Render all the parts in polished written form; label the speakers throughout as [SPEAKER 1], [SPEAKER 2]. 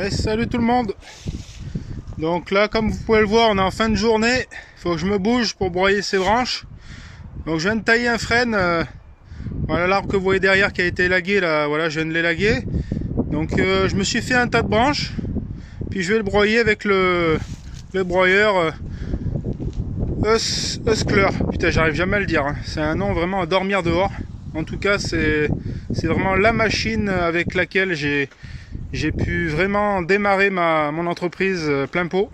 [SPEAKER 1] Ouais, salut tout le monde. Donc là, comme vous pouvez le voir, on est en fin de journée. Il faut que je me bouge pour broyer ces branches. Donc je viens de tailler un frêne. Voilà l'arbre que vous voyez derrière qui a été élagué là. Voilà, je viens de l'élaguer. Donc je me suis fait un tas de branches. Puis je vais le broyer avec le broyeur Hustler. Putain, j'arrive jamais à le dire, hein. C'est un nom vraiment à dormir dehors. En tout cas, c'est vraiment la machine avec laquelle j'ai pu vraiment démarrer mon entreprise plein pot.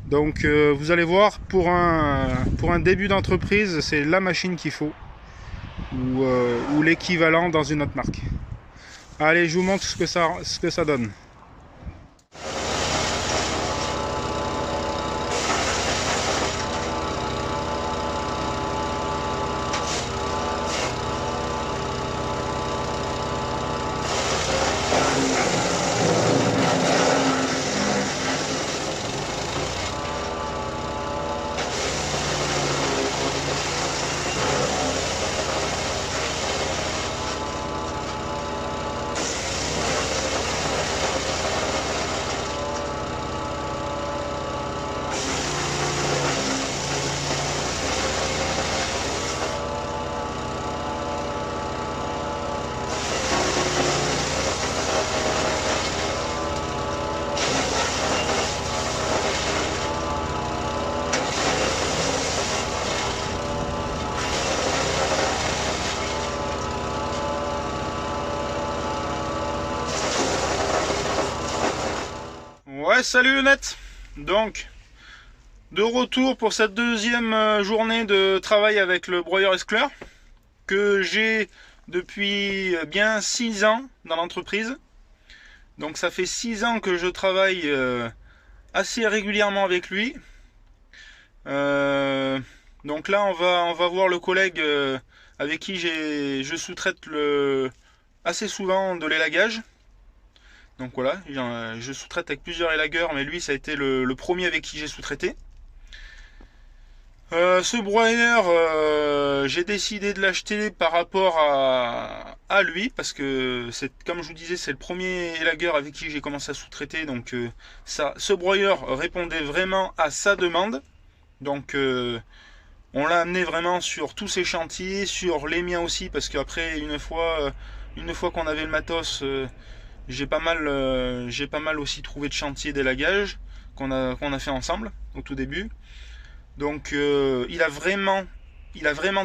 [SPEAKER 1] Donc vous allez voir, pour un début d'entreprise, c'est la machine qu'il faut. Ou l'équivalent dans une autre marque. Allez, je vous montre ce que ça donne. Ouais, salut le net. Donc, de retour pour cette deuxième journée de travail avec le broyeur Hustler, que j'ai depuis bien 6 ans dans l'entreprise. Donc ça fait 6 ans que je travaille assez régulièrement avec lui. Donc là on va voir le collègue avec qui je sous-traite assez souvent de l'élagage. Donc voilà, je sous-traite avec plusieurs élagueurs, mais lui ça a été le premier avec qui j'ai sous-traité. Ce broyeur, j'ai décidé de l'acheter par rapport à lui, parce que comme je vous disais, c'est le premier élagueur avec qui j'ai commencé à sous-traiter, donc ce broyeur répondait vraiment à sa demande. Donc on l'a amené vraiment sur tous ses chantiers, sur les miens aussi, parce qu'après une fois qu'on avait le matos, j'ai pas mal aussi trouvé de chantiers d'élagage qu'on a fait ensemble au tout début. Donc il a vraiment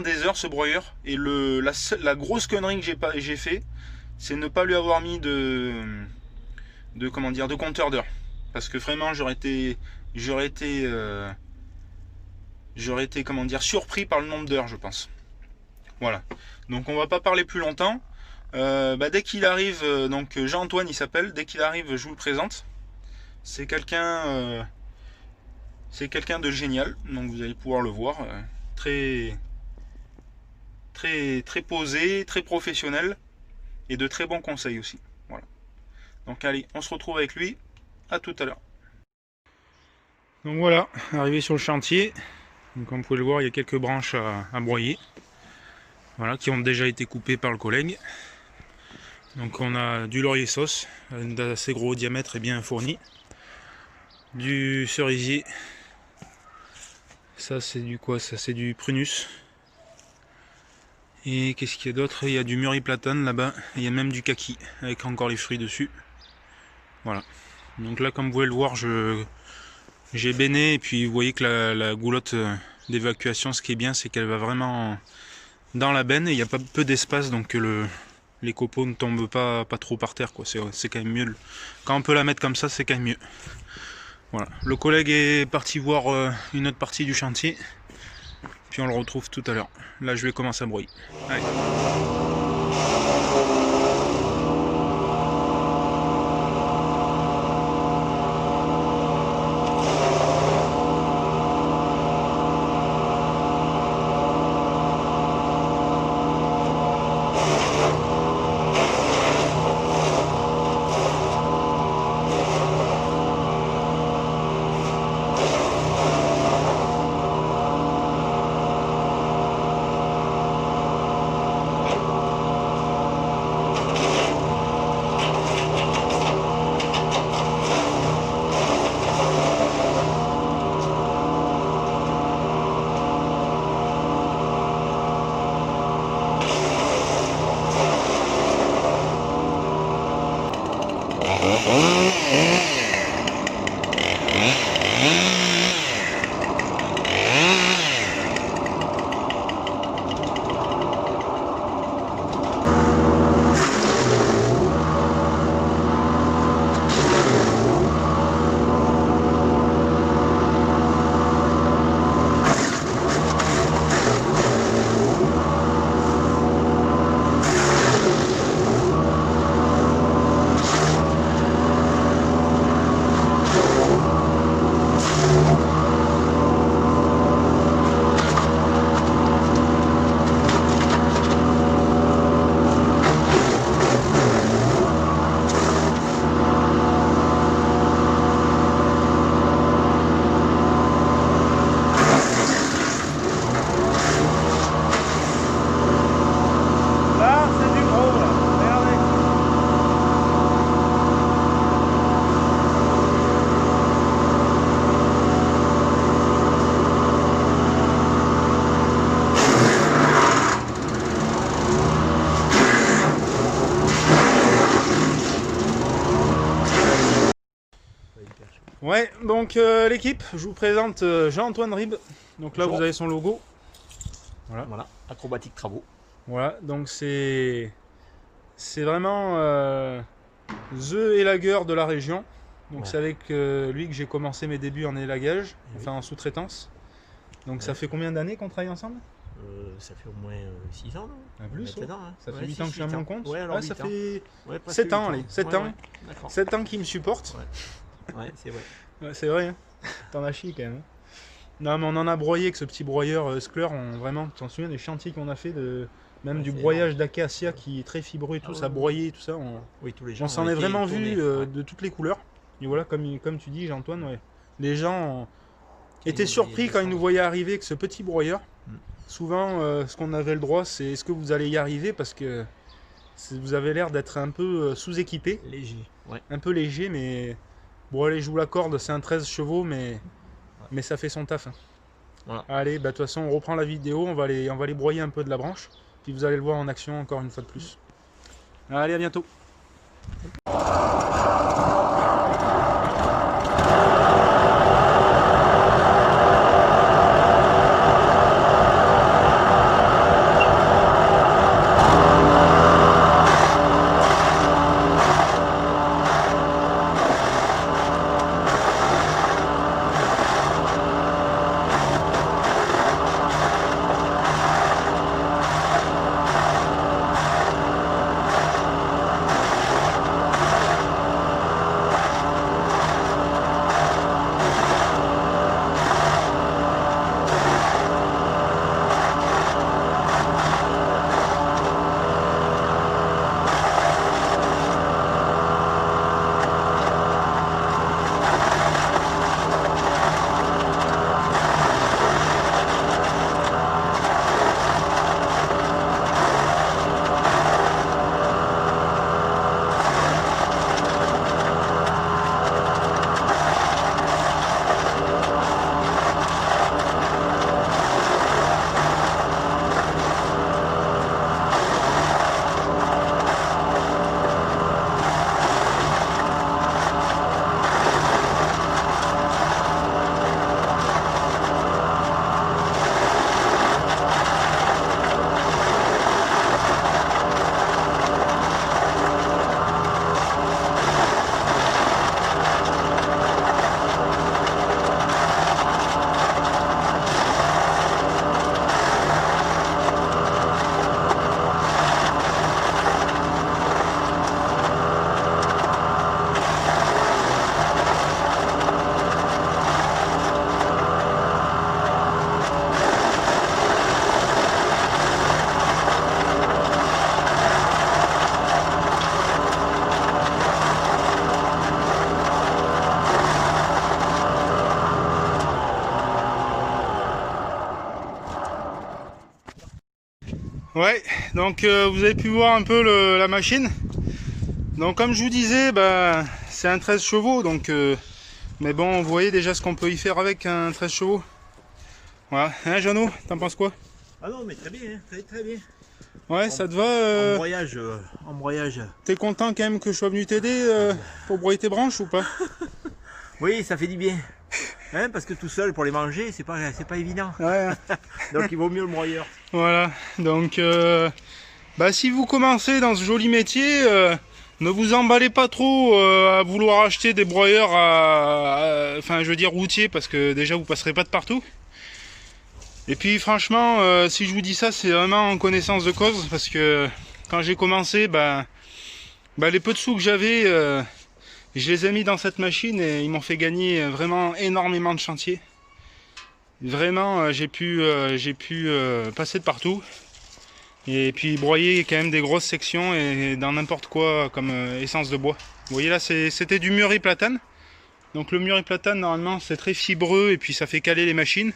[SPEAKER 1] des heures, ce broyeur. Et la grosse connerie que j'ai fait, c'est ne pas lui avoir mis de compteur d'heures. Parce que vraiment j'aurais été comment dire, surpris par le nombre d'heures, je pense. Voilà. Donc on va pas parler plus longtemps. Dès qu'il arrive, donc Jean-Antoine il s'appelle, dès qu'il arrive je vous le présente. C'est quelqu'un de génial, donc vous allez pouvoir le voir. Très posé, très professionnel et de très bons conseils aussi. Voilà. Donc allez, on se retrouve avec lui. À tout à l'heure. Donc voilà, arrivé sur le chantier. Donc comme vous pouvez le voir, il y a quelques branches à broyer. Voilà, qui ont déjà été coupées par le collègue. Donc on a du laurier sauce, d'assez gros diamètre et bien fourni. Du cerisier. Ça c'est du quoi? Ça c'est du prunus. Et qu'est-ce qu'il y a d'autre? Il y a du mûri platane là-bas. Il y a même du kaki avec encore les fruits dessus. Voilà. Donc là, comme vous pouvez le voir, j'ai béné. Et puis vous voyez que la goulotte d'évacuation, ce qui est bien, c'est qu'elle va vraiment dans la benne. Et il y a pas peu d'espace, donc que les copeaux ne tombent pas trop par terre, quoi. C'est quand même mieux. Quand on peut la mettre comme ça, c'est quand même mieux. Voilà. Le collègue est parti voir une autre partie du chantier. Puis on le retrouve tout à l'heure. Là, je vais commencer à broyer. Allez. donc l'équipe, je vous présente Jean-Antoine Ribes. Donc là,
[SPEAKER 2] Bonjour.
[SPEAKER 1] vous avez son logo.
[SPEAKER 2] Voilà, Acrobatique Travaux.
[SPEAKER 1] Voilà, donc c'est vraiment the élagueur de la région. Donc
[SPEAKER 2] Ouais.
[SPEAKER 1] c'est avec lui que j'ai commencé mes débuts en élagage,
[SPEAKER 2] Oui.
[SPEAKER 1] enfin en sous-traitance. Donc ça
[SPEAKER 2] Ouais.
[SPEAKER 1] fait combien d'années qu'on travaille ensemble?
[SPEAKER 2] Ça fait au moins 6 ans, non?
[SPEAKER 1] Un plus,
[SPEAKER 2] Maintenant, hein.
[SPEAKER 1] Ça fait
[SPEAKER 2] Ouais,
[SPEAKER 1] 8 ans que je suis à mon compte.
[SPEAKER 2] Ouais, alors
[SPEAKER 1] Ah, ça
[SPEAKER 2] 8 ans.
[SPEAKER 1] fait
[SPEAKER 2] Ouais, presque
[SPEAKER 1] 7 ans,
[SPEAKER 2] 8
[SPEAKER 1] allez, 7
[SPEAKER 2] Ouais,
[SPEAKER 1] ans.
[SPEAKER 2] ouais. D'accord.
[SPEAKER 1] 7 ans qu'il me supporte.
[SPEAKER 2] Ouais, c'est vrai.
[SPEAKER 1] Ouais, c'est vrai, hein. T'en as chié quand même. Non, mais on en a broyé avec ce petit broyeur Skler. Vraiment, tu t'en souviens des chantiers qu'on a fait même
[SPEAKER 2] Ouais,
[SPEAKER 1] du
[SPEAKER 2] c'est
[SPEAKER 1] broyage d'acacia qui est très fibreux et tout,
[SPEAKER 2] Ah
[SPEAKER 1] ça
[SPEAKER 2] ouais.
[SPEAKER 1] broyait et tout ça.
[SPEAKER 2] Oui, tous les gens
[SPEAKER 1] On s'en
[SPEAKER 2] ont
[SPEAKER 1] est
[SPEAKER 2] été
[SPEAKER 1] vraiment
[SPEAKER 2] étonnés.
[SPEAKER 1] vu
[SPEAKER 2] Ouais.
[SPEAKER 1] de toutes les couleurs. Et voilà, comme tu dis, Antoine, ouais. Les gens
[SPEAKER 2] Ils
[SPEAKER 1] étaient
[SPEAKER 2] ont
[SPEAKER 1] surpris
[SPEAKER 2] des
[SPEAKER 1] quand ils
[SPEAKER 2] sens.
[SPEAKER 1] nous voyaient arriver avec ce petit broyeur.
[SPEAKER 2] Mm.
[SPEAKER 1] Souvent, ce qu'on avait le droit, c'est est-ce que vous allez y arriver parce que vous avez l'air d'être un peu sous-équipé,
[SPEAKER 2] Léger. Ouais.
[SPEAKER 1] un peu léger, mais bon, allez, je joue la corde, c'est un 13 chevaux, mais ça fait son taf. Hein.
[SPEAKER 2] Voilà.
[SPEAKER 1] Allez, bah, de toute façon, on reprend la vidéo, on va les broyer un peu de la branche, puis vous allez le voir en action encore une fois de plus. Allez, à bientôt. Ouais, donc vous avez pu voir un peu la machine. Donc comme je vous disais, bah, c'est un 13 chevaux, donc mais bon, vous voyez déjà ce qu'on peut y faire avec un 13 chevaux. Voilà, hein Jeannot, t'en penses quoi?
[SPEAKER 2] Ah non, mais très bien, hein, très bien.
[SPEAKER 1] Ouais, ça te va
[SPEAKER 2] Embrayage.
[SPEAKER 1] T'es content quand même que je sois venu t'aider pour broyer tes branches ou pas?
[SPEAKER 2] Oui, ça fait du bien. Hein, parce que tout seul pour les manger, c'est pas évident.
[SPEAKER 1] Ouais,
[SPEAKER 2] Donc il vaut mieux le broyeur.
[SPEAKER 1] voilà, donc bah, si vous commencez dans ce joli métier, ne vous emballez pas trop à vouloir acheter des broyeurs enfin je veux dire routiers, parce que déjà vous passerez pas de partout. Et puis franchement, si je vous dis ça, c'est vraiment en connaissance de cause, parce que quand j'ai commencé, bah, les peu de sous que j'avais, je les ai mis dans cette machine et ils m'ont fait gagner vraiment énormément de chantiers. Vraiment, j'ai pu passer de partout. Et puis broyer quand même des grosses sections et dans n'importe quoi comme essence de bois. Vous voyez là, c'était du mûri platane. Donc le mûri platane, normalement, c'est très fibreux et puis ça fait caler les machines.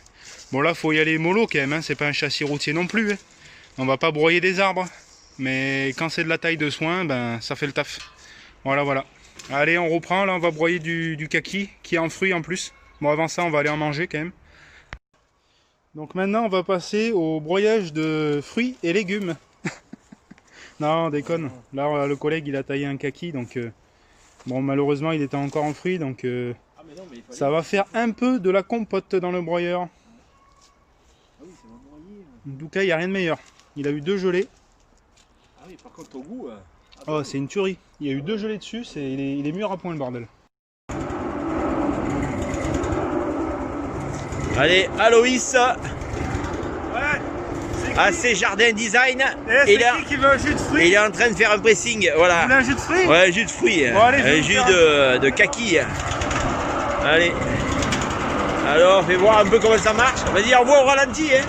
[SPEAKER 1] Bon là, faut y aller mollo quand même, hein. C'est pas un châssis routier non plus. Hein. On va pas broyer des arbres. Mais quand c'est de la taille de soin, ben ça fait le taf. Voilà, voilà. Allez, on reprend. Là, on va broyer du kaki qui est en fruits en plus. Bon, avant ça, on va aller en manger quand même. Donc maintenant, on va passer au broyage de fruits et légumes. Non, on déconne. Là, le collègue, il a taillé un kaki, donc bon, malheureusement, il était encore en fruits, donc
[SPEAKER 2] Ah, mais non, mais il fallait...
[SPEAKER 1] Ça va faire un peu de la compote dans le broyeur.
[SPEAKER 2] Ah oui, ça va noyer.
[SPEAKER 1] En tout cas, il n'y a rien de meilleur. Il a eu 2 gelées.
[SPEAKER 2] Ah oui, par contre, au goût...
[SPEAKER 1] Oh, c'est une tuerie. Il y a eu 2 gelées dessus, il est mûr à point le bordel.
[SPEAKER 2] Allez, Aloïs,
[SPEAKER 1] Ouais,
[SPEAKER 2] à ses jardins design.
[SPEAKER 1] c'est
[SPEAKER 2] Et là,
[SPEAKER 1] qui veut un jus de fruits?
[SPEAKER 2] il est en train de faire un pressing, voilà.
[SPEAKER 1] Vous voulez un jus de fruits?
[SPEAKER 2] Ouais, jus de fruits,
[SPEAKER 1] Bon, allez, je vais
[SPEAKER 2] un
[SPEAKER 1] vous
[SPEAKER 2] jus
[SPEAKER 1] faire
[SPEAKER 2] de kaki. Allez. Alors, fais voir un peu comment ça marche. Vas-y, envoie au ralenti. Hein.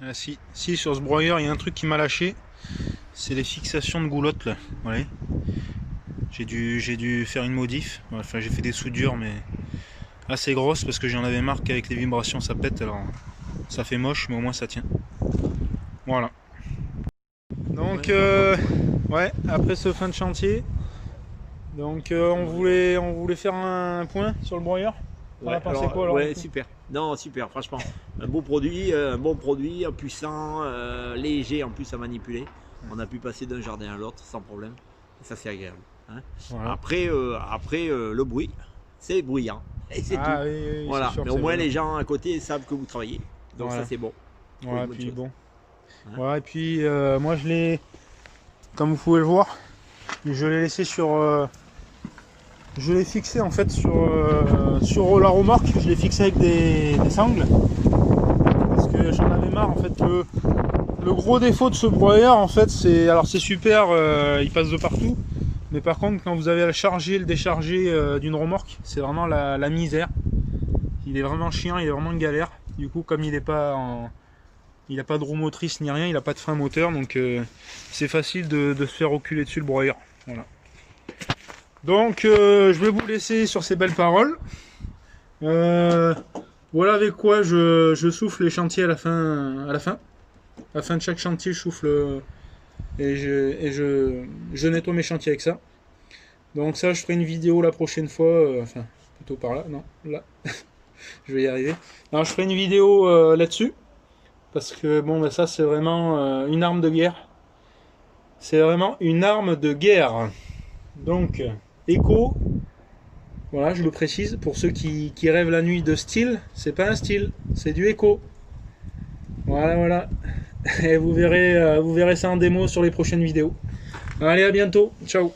[SPEAKER 1] Ah, si, sur ce broyeur, il y a un truc qui m'a lâché. C'est les fixations de goulotte là. Ouais. J'ai dû faire une modif. Enfin, j'ai fait des soudures, mais assez grosses parce que j'en avais marre qu'avec les vibrations ça pète. Alors ça fait moche, mais au moins ça tient. Voilà. Donc, ouais, après ce fin de chantier, donc on voulait faire un point sur le broyeur. On a pensé quoi alors?
[SPEAKER 2] Ouais, super. Non, super, franchement. Un beau produit, un bon produit, puissant, léger en plus à manipuler. On a pu passer d'un jardin à l'autre sans problème. Et ça, c'est agréable. Hein.
[SPEAKER 1] Voilà.
[SPEAKER 2] Après, le bruit, c'est bruyant. Et c'est tout.
[SPEAKER 1] Oui, oui,
[SPEAKER 2] Voilà.
[SPEAKER 1] sûr
[SPEAKER 2] Mais
[SPEAKER 1] que
[SPEAKER 2] au
[SPEAKER 1] c'est
[SPEAKER 2] moins,
[SPEAKER 1] bon.
[SPEAKER 2] les gens à côté savent que vous travaillez. Donc
[SPEAKER 1] Voilà.
[SPEAKER 2] ça, c'est bon.
[SPEAKER 1] Ouais,
[SPEAKER 2] bonne
[SPEAKER 1] puis
[SPEAKER 2] chose.
[SPEAKER 1] bon.
[SPEAKER 2] Hein?
[SPEAKER 1] Voilà, et puis moi je l'ai, comme vous pouvez le voir, je l'ai laissé sur. Je l'ai fixé en fait sur la remorque, je l'ai fixé avec des sangles. Parce que j'en avais marre en fait. Le gros défaut de ce broyeur en fait, c'est. Alors c'est super, il passe de partout. Mais par contre, quand vous avez à le charger, le décharger d'une remorque, c'est vraiment la misère. Il est vraiment chiant, il est vraiment une galère. Du coup, comme il n'est pas en. Il n'a pas de roue motrice ni rien, il n'a pas de frein moteur, donc c'est facile de se faire reculer dessus le broyeur. Voilà. Donc je vais vous laisser sur ces belles paroles. Voilà avec quoi je souffle les chantiers à la fin. À la fin de chaque chantier, je souffle et je nettoie mes chantiers avec ça. Donc ça, je ferai une vidéo la prochaine fois. Enfin, plutôt par là, non, là. Je vais y arriver. Alors, je ferai une vidéo là-dessus. Parce que bon, bah, ça c'est vraiment une arme de guerre. C'est vraiment une arme de guerre. Donc, écho, voilà, je le précise, pour ceux qui rêvent la nuit de style, c'est pas un style, c'est du écho. Voilà, voilà. Et vous verrez ça en démo sur les prochaines vidéos. Allez, à bientôt. Ciao.